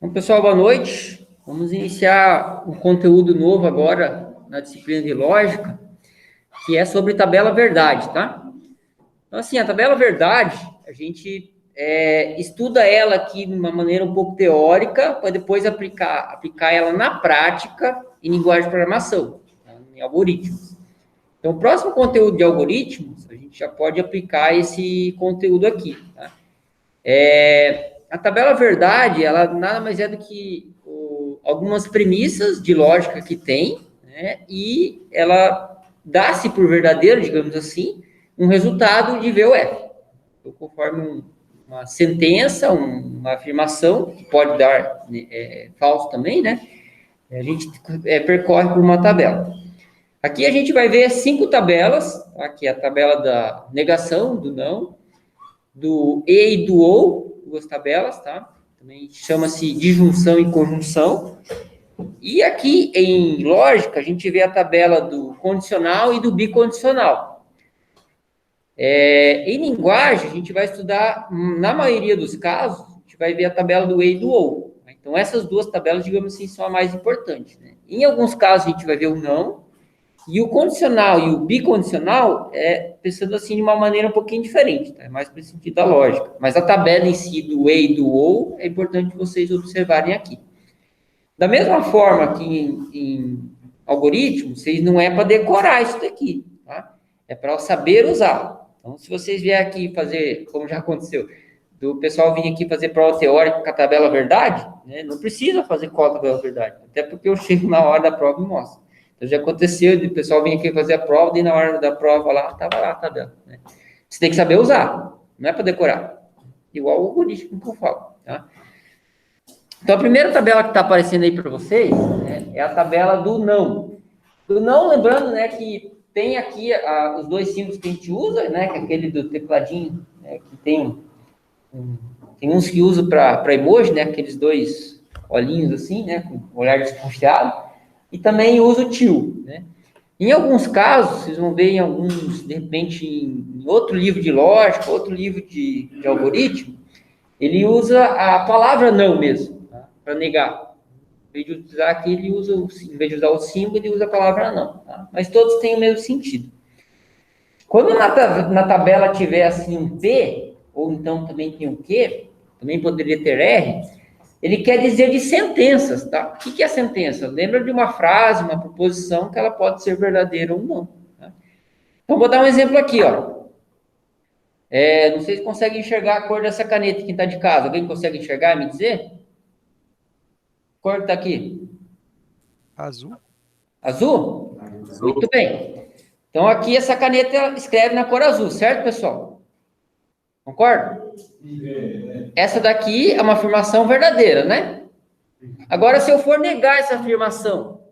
Bom, pessoal, boa noite. Vamos iniciar um conteúdo novo agora na disciplina de lógica, que é sobre tabela verdade, tá? Então, assim, a tabela verdade, a gente estuda ela aqui de uma maneira um pouco teórica, para depois aplicar ela na prática em linguagem de programação, tá? Em algoritmos. Então, o próximo conteúdo de algoritmos, a gente já pode aplicar esse conteúdo aqui, tá? A tabela verdade, ela nada mais é do que algumas premissas de lógica que tem, né? E ela dá-se por verdadeiro, digamos assim, um resultado de VOF. Então, conforme uma sentença, uma afirmação, que pode dar falso também, né? A gente percorre por uma tabela. Aqui a gente vai ver 5 tabelas, aqui a tabela da negação, do não, do e do ou, 2 tabelas, tá? Também chama-se disjunção e conjunção. E aqui em lógica, a gente vê a tabela do condicional e do bicondicional. Em linguagem, a gente vai estudar, na maioria dos casos, a gente vai ver a tabela do e e do ou. Então, essas 2 tabelas, digamos assim, são as mais importantes, né? Em alguns casos, a gente vai ver o não, e o condicional e o bicondicional pensando assim de uma maneira um pouquinho diferente, tá? É mais para o sentido da lógica. Mas a tabela em si do e e do ou é importante vocês observarem aqui. Da mesma forma que em algoritmos, vocês não é para decorar isso daqui, tá? É para saber usar. Então, se vocês vierem aqui fazer, como já aconteceu, do pessoal vir aqui fazer prova teórica com a tabela verdade, né? Não precisa fazer com a tabela verdade, até porque eu chego na hora da prova e mostro. Então, já aconteceu de o pessoal vir aqui fazer a prova e na hora da prova lá, estava lá a tabela, né? Você tem que saber usar, não é para decorar. Igual o algoritmo que eu falo, tá? Então, a primeira tabela que está aparecendo aí para vocês, né, é a tabela do não. Do não, lembrando, né, que tem aqui os 2 símbolos que a gente usa, né, que é aquele do tecladinho, né, que tem uns que usam para emoji, né, aqueles 2 olhinhos assim, né, com olhar desconfiado, e também usa o tio, né. Em alguns casos, vocês vão ver em alguns, de repente, em outro livro de lógica, outro livro de algoritmo, ele usa a palavra não mesmo, tá? Para negar. Em vez de usar aqui, em vez de usar o símbolo, ele usa a palavra não, tá? Mas todos têm o mesmo sentido. Quando na tabela tiver assim um P, ou então também tem um Q, também poderia ter R, ele quer dizer de sentenças, tá? O que é sentença? Lembra de uma frase, uma proposição, que ela pode ser verdadeira ou não, tá? Então, vou dar um exemplo aqui, ó. Não sei se consegue enxergar a cor dessa caneta, quem está de casa. Alguém consegue enxergar e me dizer? Que cor que está aqui? Azul. Azul? Muito bem. Então, aqui essa caneta escreve na cor azul, certo, pessoal? Concorda? Essa daqui é uma afirmação verdadeira, né? Agora, se eu for negar essa afirmação,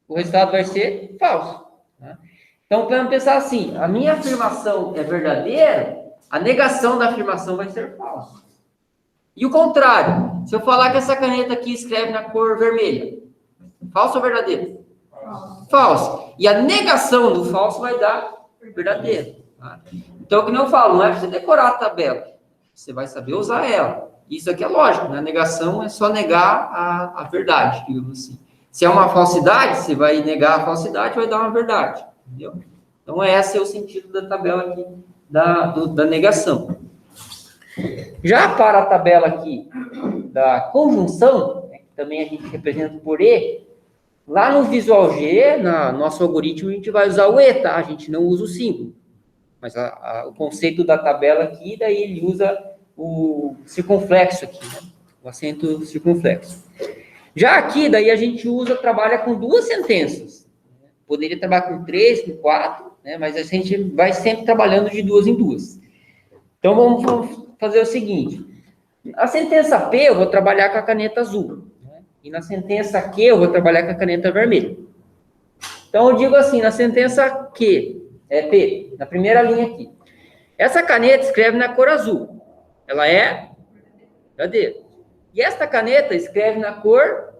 o resultado vai ser falso, né? Então, vamos pensar assim, a minha afirmação é verdadeira, a negação da afirmação vai ser falsa. E o contrário, se eu falar que essa caneta aqui escreve na cor vermelha, falso ou verdadeiro? Falso. E a negação do falso vai dar verdadeiro. Tá? Então, o que eu falo, não é para você decorar a tabela, você vai saber usar ela. Isso aqui é lógico, né? A negação é só negar a verdade, digamos assim. Se é uma falsidade, você vai negar a falsidade, vai dar uma verdade. Entendeu? Então, esse é o sentido da tabela aqui, da negação. Já para a tabela aqui da conjunção, né, que também a gente representa por E, lá no Visual G, no nosso algoritmo, a gente vai usar o E, tá? A gente não usa o símbolo. Mas o conceito da tabela aqui, daí ele usa o circunflexo aqui, né? O acento circunflexo. Já aqui, daí a gente trabalha com 2 sentenças. Poderia trabalhar com 3, com 4, né? Mas a gente vai sempre trabalhando de 2 em 2. Então, vamos fazer o seguinte. A sentença P, eu vou trabalhar com a caneta azul. Né? E na sentença Q, eu vou trabalhar com a caneta vermelha. Então, eu digo assim, na sentença Q, P, na primeira linha aqui. Essa caneta escreve na cor azul. Ela é verdadeira. E esta caneta escreve na cor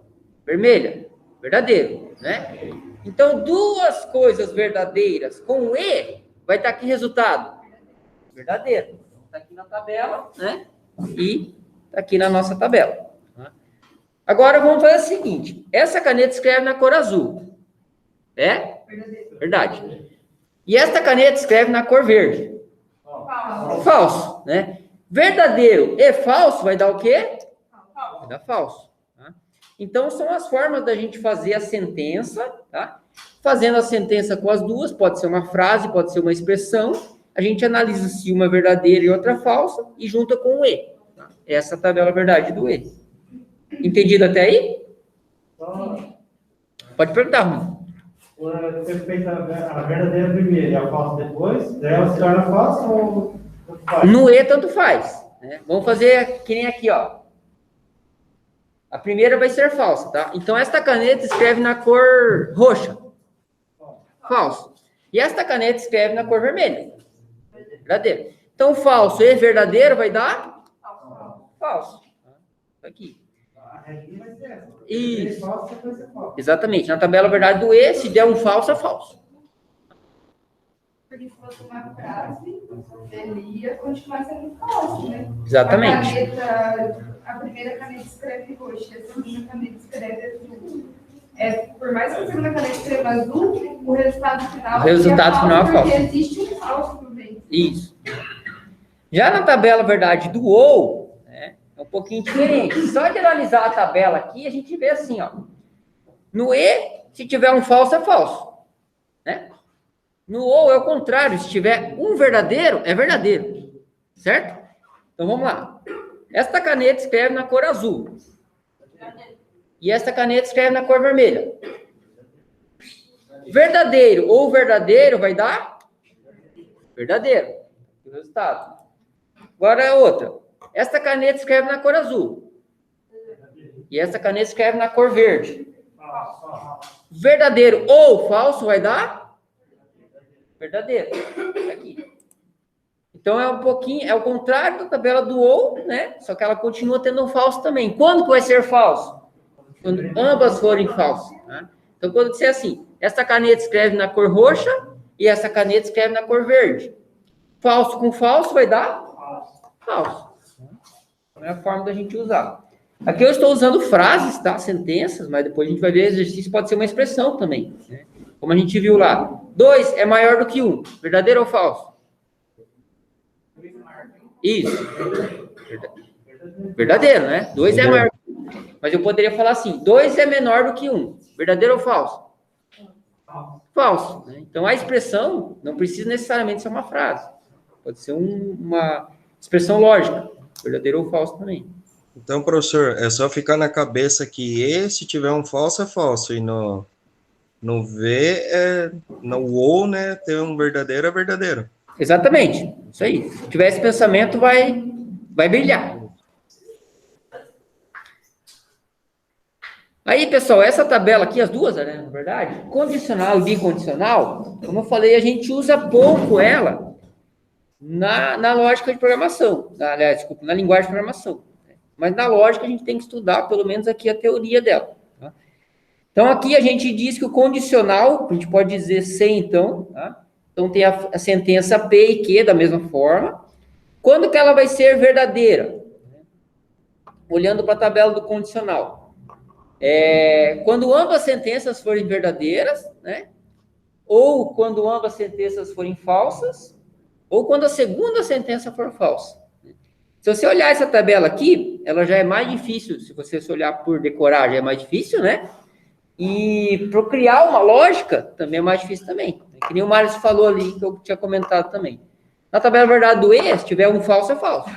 vermelha. Verdadeiro, né? Então, 2 coisas verdadeiras com E, vai dar que resultado? Verdadeiro. Está aqui na tabela, né? E está aqui na nossa tabela. Agora, vamos fazer o seguinte. Essa caneta escreve na cor azul. É? Verdade. E esta caneta escreve na cor verde. Falso, né? Verdadeiro e falso vai dar o quê? Vai dar falso. Tá? Então, são as formas da gente fazer a sentença, tá? Fazendo a sentença com as duas, pode ser uma frase, pode ser uma expressão, a gente analisa se uma é verdadeira e outra falsa e junta com o E. Tá? Essa é a tabela verdade do E. Entendido até aí? Pode perguntar, Rui. Você fez a verdadeira primeiro e a falsa depois, daí ela se torna falsa ou faz? No E, tanto faz. Né? Vamos fazer que nem aqui, ó. A primeira vai ser falsa, tá? Então, esta caneta escreve na cor roxa. Falso. E esta caneta escreve na cor vermelha. Verdadeiro. Então, falso e verdadeiro vai dar? Falso. Aqui. A regrinha vai ser essa. Isso. Falsa, vai ser falsa. Exatamente. Na tabela verdade do E, se der um falso, é falso. Porque se fosse uma frase, ele ia continuar sendo falso, né? Exatamente. A primeira caneta escreve roxa, a segunda caneta escreve azul. Por mais que a segunda caneta escreva azul, o resultado final é falso. Porque existe um falso no meio. Isso. Já na tabela verdade do OU, né, é um pouquinho diferente. Só de analisar a tabela aqui, a gente vê assim, ó. No E, se tiver um falso, é falso. Né? No OU é o contrário. Se tiver um verdadeiro, é verdadeiro. Certo? Então, vamos lá. Esta caneta escreve na cor azul. E esta caneta escreve na cor vermelha. Verdadeiro ou verdadeiro vai dar? Verdadeiro. O resultado. Agora é outra. Esta caneta escreve na cor azul. E esta caneta escreve na cor verde. Verdadeiro ou falso vai dar? Verdadeiro. Aqui. Então, é um pouquinho, é o contrário da tabela do ou, né? Só que ela continua tendo um falso também. Quando que vai ser falso? Quando ambas forem falsas. Né? Então, quando disser assim, essa caneta escreve na cor roxa e essa caneta escreve na cor verde. Falso com falso vai dar? Falso. É a forma da gente usar. Aqui eu estou usando frases, tá? Sentenças, mas depois a gente vai ver exercício, pode ser uma expressão também. Né? Como a gente viu lá. 2 é maior do que 1. Verdadeiro ou falso? Isso. Verdadeiro, né? 2 é maior. Mas eu poderia falar assim, 2 é menor do que 1. Verdadeiro ou falso? Falso. Né? Então, a expressão não precisa necessariamente ser uma frase. Pode ser uma expressão lógica. Verdadeiro ou falso também. Então, professor, é só ficar na cabeça que E, se tiver um falso, é falso. E no V, no ou, né, ter um verdadeiro, é verdadeiro. Exatamente. Isso aí. Se tiver esse pensamento, vai brilhar. Aí, pessoal, essa tabela aqui, as duas, né, na verdade, condicional e bicondicional, como eu falei, a gente usa pouco ela na lógica de programação, na linguagem de programação. Mas na lógica a gente tem que estudar, pelo menos aqui, a teoria dela. Tá? Então, aqui a gente diz que o condicional, a gente pode dizer se, então, tá? Então, tem a sentença P e Q da mesma forma. Quando que ela vai ser verdadeira? Olhando para a tabela do condicional. Quando ambas sentenças forem verdadeiras, né? Ou quando ambas sentenças forem falsas, ou quando a segunda sentença for falsa. Se você olhar essa tabela aqui, ela já é mais difícil, se você se olhar por decorar, já é mais difícil, né? E para criar uma lógica, também é mais difícil também. Que nem o Mário falou ali, que eu tinha comentado também. Na tabela verdade do E, se tiver um falso, é falso.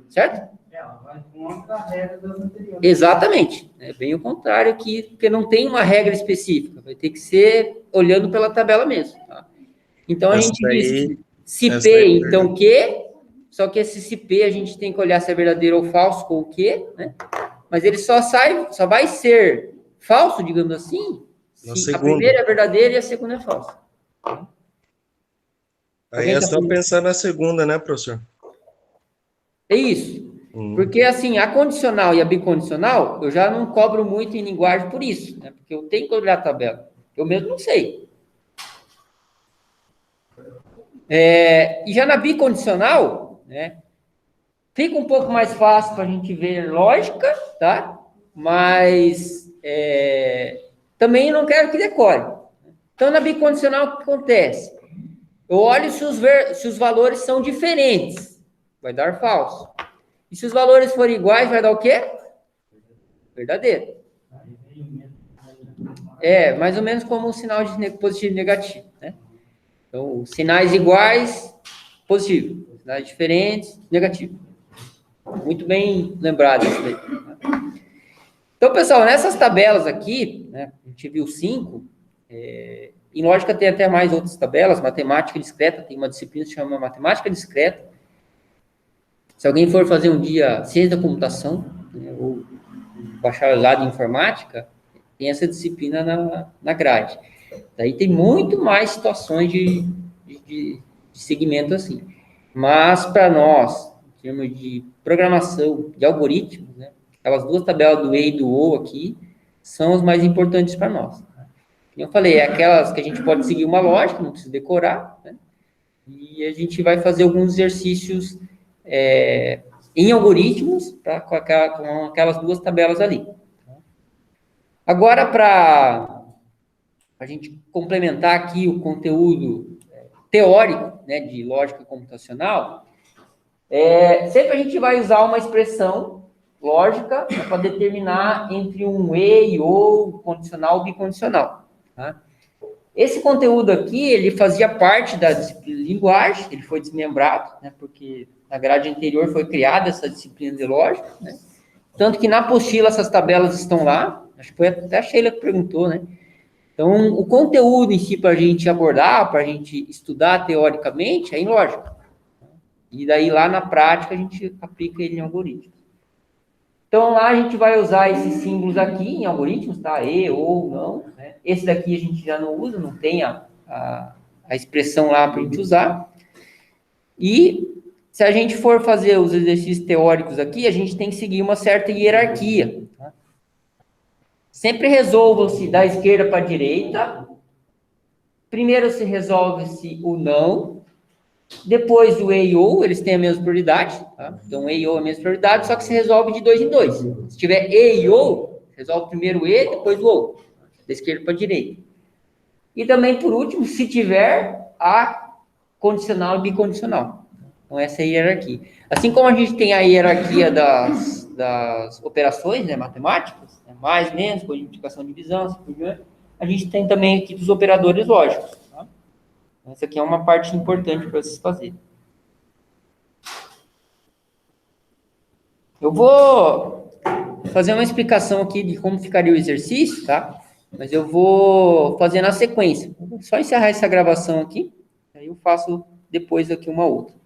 Certo? Ela vai contra a regra das anteriores. Exatamente. É bem o contrário aqui, porque não tem uma regra específica. Vai ter que ser olhando pela tabela mesmo. Tá? Então, a gente diz se P, então Q, só que esse se P a gente tem que olhar se é verdadeiro ou falso com o Q, né? Mas ele só vai ser falso, digamos assim, se a primeira é verdadeira e a segunda é falsa. Aí é só pensar na segunda, né, professor? É isso. Porque, assim, a condicional e a bicondicional, eu já não cobro muito em linguagem por isso, né? Porque eu tenho que olhar a tabela. Eu mesmo não sei. E já na bicondicional, né? Fica um pouco mais fácil para a gente ver lógica, tá? mas também não quero que decore. Então, na bicondicional, o que acontece? Eu olho se os valores são diferentes, vai dar falso. E se os valores forem iguais, vai dar o quê? Verdadeiro. Mais ou menos como um sinal de positivo e negativo, né? Então, sinais iguais, positivo. Sinais diferentes, negativo. Muito bem lembrado isso daí. Então, pessoal, nessas tabelas aqui, né, a gente viu 5, em lógica tem até mais outras tabelas, matemática discreta, tem uma disciplina que se chama matemática discreta. Se alguém for fazer um dia ciência da computação, né, ou bacharelado em informática, tem essa disciplina na grade. Daí tem muito mais situações de segmento assim. Mas, para nós, em termos de programação, de algoritmos, né, aquelas duas tabelas do E e do O aqui, são as mais importantes para nós. Como eu falei, é aquelas que a gente pode seguir uma lógica, não precisa decorar, né, e a gente vai fazer alguns exercícios em algoritmos com aquelas duas tabelas ali. Agora, para a gente complementar aqui o conteúdo teórico, né, de lógica computacional, sempre a gente vai usar uma expressão lógica para determinar entre um e ou condicional bicondicional. Tá? Esse conteúdo aqui, ele fazia parte da disciplina de linguagem, ele foi desmembrado, né, porque na grade anterior foi criada essa disciplina de lógica, né? Tanto que na apostila essas tabelas estão lá, acho que foi até a Sheila que perguntou, né? Então, o conteúdo em si para a gente abordar, para a gente estudar teoricamente, é em lógica. E daí lá na prática a gente aplica ele em algoritmos. Então, lá a gente vai usar esses símbolos aqui em algoritmos, tá? E, ou, não. Né? Esse daqui a gente já não usa, não tem a expressão lá para a gente usar. E se a gente for fazer os exercícios teóricos aqui, a gente tem que seguir uma certa hierarquia. Tá? Sempre resolvam-se da esquerda para a direita. Primeiro se resolve-se o não. Depois o E e O, eles têm a mesma prioridade. Tá? Então, E e O é a mesma prioridade, só que se resolve de 2 em 2. Se tiver E e O, resolve primeiro o E, depois o O. Da esquerda para a direita. E também, por último, se tiver a condicional e bicondicional. Então, essa é a hierarquia. Assim como a gente tem a hierarquia das operações, né, matemáticas, né, mais, menos, multiplicação, divisão, assim por diante, a gente tem também aqui dos operadores lógicos. Tá? Essa aqui é uma parte importante para vocês fazerem. Eu vou fazer uma explicação aqui de como ficaria o exercício, tá? Mas eu vou fazer na sequência. Vou só encerrar essa gravação aqui, aí eu faço depois aqui uma outra.